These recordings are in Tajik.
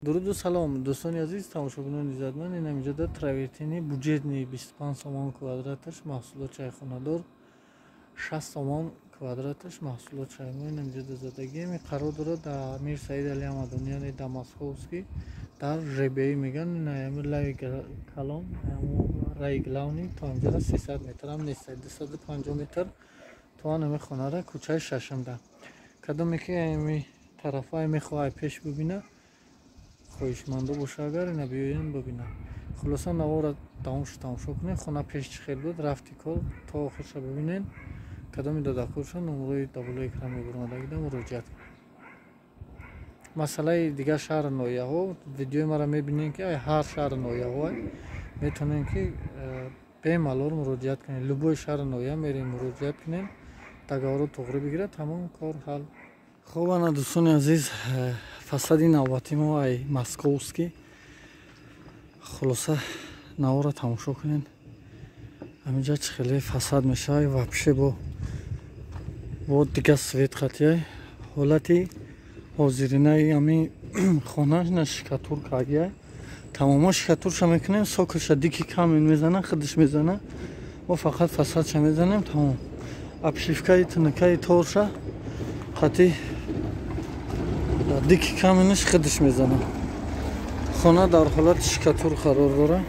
дуруду салом дӯстони азиз, тамошобинони иззатманд. Ин ҳаминҷода травертини буҷетни 25 сомон квадраташ маҳсулот чайхонадор 60 сомон квадраташ маҳсулот чай. Мо ин ҳаминҷода задагием. Қарор дорад дар Мир Саид Али Амадони, яъне Дамасковский, дар ЖБИ меган. Ин ҳами лави калон, раи главни то инҷора 300 метр ҳам нест, 250 метр то ҳами хонара кӯчаи шашамда. Кадоме ки ҳами тарафа мехоҳад пеш бубина, хоҳишмандо боша, агар ина биёен бубина. Хулоса навора тамошо кунед. Хона пеш чӣ хел буд, рафти кор то охирша бибинед. Кадоми додакурша номрои давлаи икрам мебурмадагида муроҷиат кунед. Масъалаи дигар шаҳри ноҳияҳо, видеои маро мебинед ки ҳар шаҳри ноҳияҳо метавонед ки бемалол муроҷиат кунед. Любой шаҳри ноҳия меред муроҷиат кунед, договору тоғри бигирад, тамом кор ҳал. Хуб ана дӯстони азиз, фасади навбати мо ай Московский. Хулоса навора тамошо кунед. Ҳаминҷа чӣ хеле фасад мешавад вапше бо дига свет хати ҳолати ҳозиринаи ами хона шикатур кардия. Тамомо шикатурша мекунем, сокаша дики камен мезана, хидиш мезана. Мо фақат фасадша мезанем, тамом. Обшивкаи тинакаи торша хати дики каменаш хидиш мезанам. Хона дар ҳолати шикатур қарор дорад.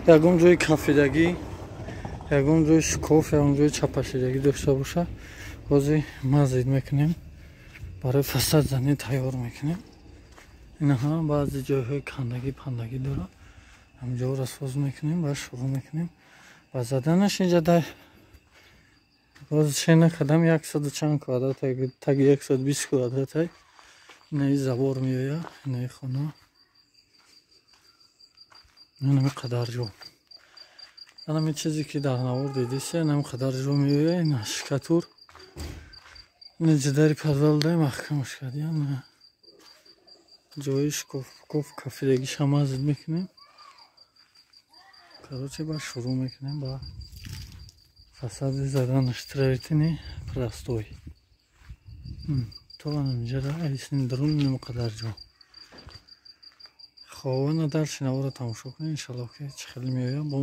Ягон ҷои кафидагӣ, ягон ҷои шукоф, ягон ҷои чапашидагӣ дошта боша. Ҳозир мазид мекунем, барои фасад занӣ тайёр мекунем. Инаҳа баъзе ҷойҳои кандагӣ пандагӣ дорад. ҳаминҷоро расоз мекунем ва шурӯъ мекунем ба заданаш. инҷа дар боз шена кадам 100 чанд квадрат, таги 120 квадратай инаи забор меояд. инаи хона инами қадар ҷо, анами чизе ки дар навор дидисе, инами қадар ҷо меояд. ина шикатур, ина ҷидари подвалдаи маҳкамаш кардиям. ҷои шукоф кафидагиша мазид мекунем. короче ба шурӯъ мекунем ба фасади заданаш травертини простой. то инҷода айсин друн инами қадар ҷо. хоб ана дарчи навора тамошо кунед. иншаллоҳ ки чӣ хеле меояд бо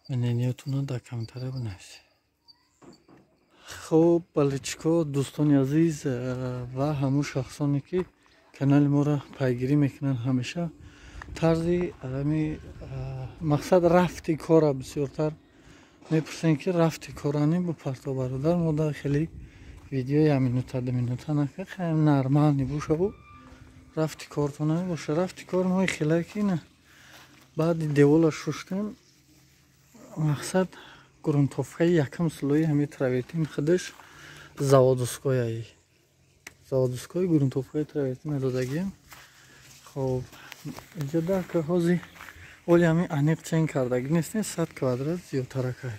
мнениятуна дар комментария бинависед. хуб баличко дӯстони азиз ва ҳамун шахсоне ки канали моро пайгирӣ мекунанд, ҳамеша тарзи мақсад рафти кора бисёртар мепурсем ки рафти корани бо партов бародар мо дар хеле видеои 1 минута 2 минута нака хаем нормални бошаву рафти кортона боша. рафти кор мо хеле ки на баъди девола шуштем мақсад грунтовкаи якам слои ҳами травертин хидаш заводскои грунтовкаи травертин додагием. хоб инҷа дака ҳозир оли ҳами аниқ чен кардагӣ нестем 100 квадрат зиёдтаракай.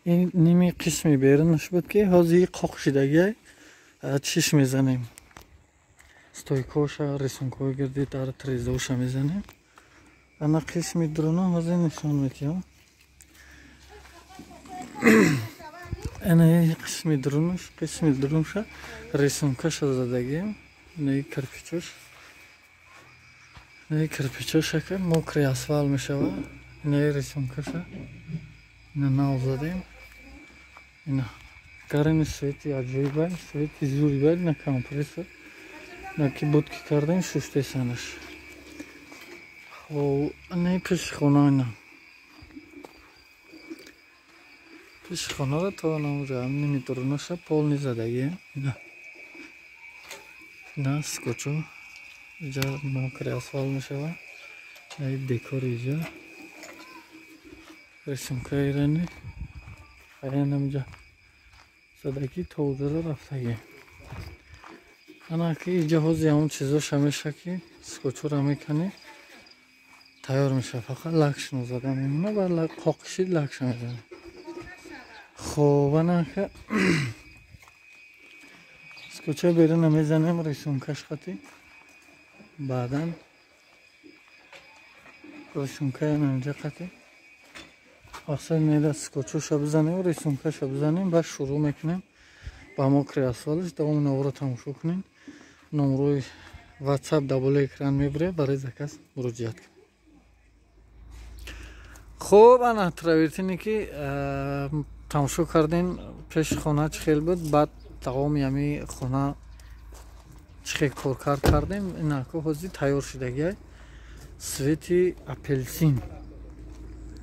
ин ними қисми берунаш буд ки ҳозир қоқ шидагиай чиш мезанем. стойкоша рисункови гирди дар трезоша мезанем. ана қисми друна ҳозир нишон метиҳам. ана қисми друнша рисункаша задагием. инаи кирпичошака мокри асфал мешавад. инаи рисункаша ина нав задем. ина гарани свети аҷоибай, свети зурибай, ина компрессор ина ки будки кардем шуштесанаш. хоб инаи пешихона, ина пешихонара то намуҷа ними дурунаша полни задагием. ина скочо иҷа мокри асфал мешавад. инаи декори иҷа рисункаи рани аянамҷа задагӣ тозара рафтагӣ. ана ки иҷа ҳозир ҳамун чизоша меша ки скочора мекани тайёр меша. фақат лакшно зада мемона ва қоқишид лакша мезанем. хоб ана ка скоча беруна мезанем рисункаш хати. баъдан рисункаи инҷа хати мақсад неда скочоша бизанем, рисункаша бизанем, баъд шурӯъ мекунем ба мокри асфалаш. давоми навора тамошо кунед. номрои WhatsApp дабл экран мебре барои заказ муроҷиат кунед. хуб, ана травертине ки тамошо кардин пеши хона чӣ хел буд, баъд тамоми ами хона чӣ хел коркар кардем. Инако ҳозир тайёр шудагиай. Свети апелсин.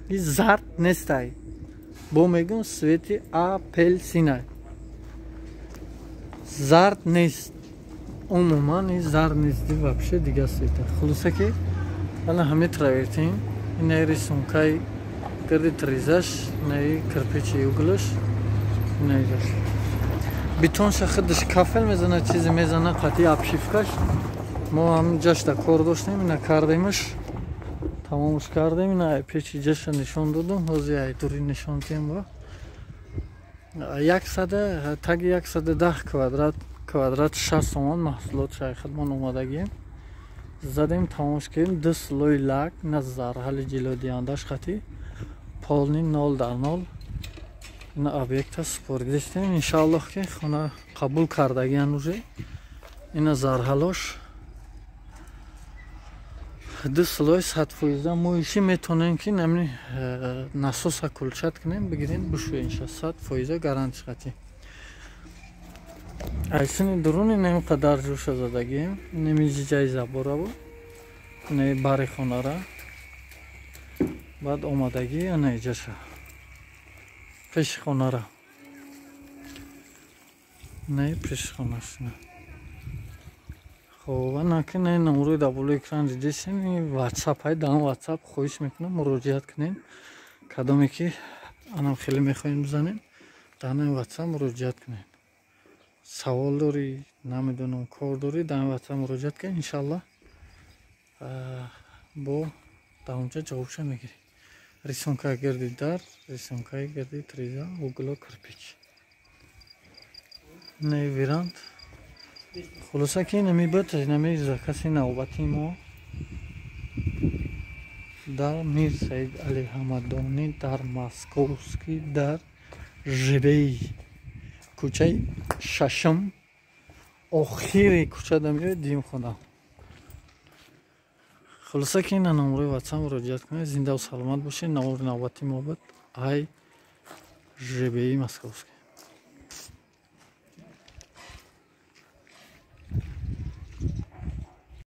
И зард нестай. Бо мегӯм свети апелсинай. Зард нест. Умуман и зард нест. Вообще дига света. Хулоса ки ана ҳами травертин, инаи рисункаи гирди тризаш, инаи кирпичи углаш, инаи даш. Бетонша худаш кафел мезана, чизе мезана, қатъи обшивкаш. Мо ҳам ҷашта кор доштем, ина кардемаш. Тамомаш кардем, ина печи ҷашта нишон додам. Ҳозир ай дури нишон тем ба. 110 квадрат 60 сомон маҳсулот шай хидмон омадагием. Задем тамомаш кардем 2 слой лак на зарҳали ҷилодиҳандаш хати полни 0 дар 0. ина объекта спордистем. Иншаллоҳ ки хона қабул кардагиан уже. Ина зарҳалош 2 слой 100%. Мо иши метонем ки намни насоса кулчат кунем, бигирем бушӯем 100% гарантиш хати. Айсини дуруни намиқадар ҷӯша задагием. Нами ҷиҷаи забора бу. Нами бари хонара. Баъд омадагӣ ана ҷаша. Пеши хонара. Нами пеши хонашина. خب انا که نه نمره دبل اکران دیدین واتساپ های دام واتساپ خویش میکنم مراجعت کنین کدامی که انم خیلی میخوایم بزنین دام واتساپ مراجعت کنین سوال داری نمیدونم کار داری دام واتساپ مراجعت کن ان شاء الله با دامجا جوابش میگیری رسونکا گردی در رسونکای گردی تریزا угло кирпич نه ویراند خلاصه که نمی بود نمی زکسی نوبتی ما در میر سید علی حمدانی در مسکوسکی در ژبه‌ای کوچه ششم آخری کوچه دمی دیم خونه خلاصه که این نمره واتساپ مراجعت کنید زنده و سلامت باشید نمره نوبتی ما بود ای ژبه‌ای مسکوسکی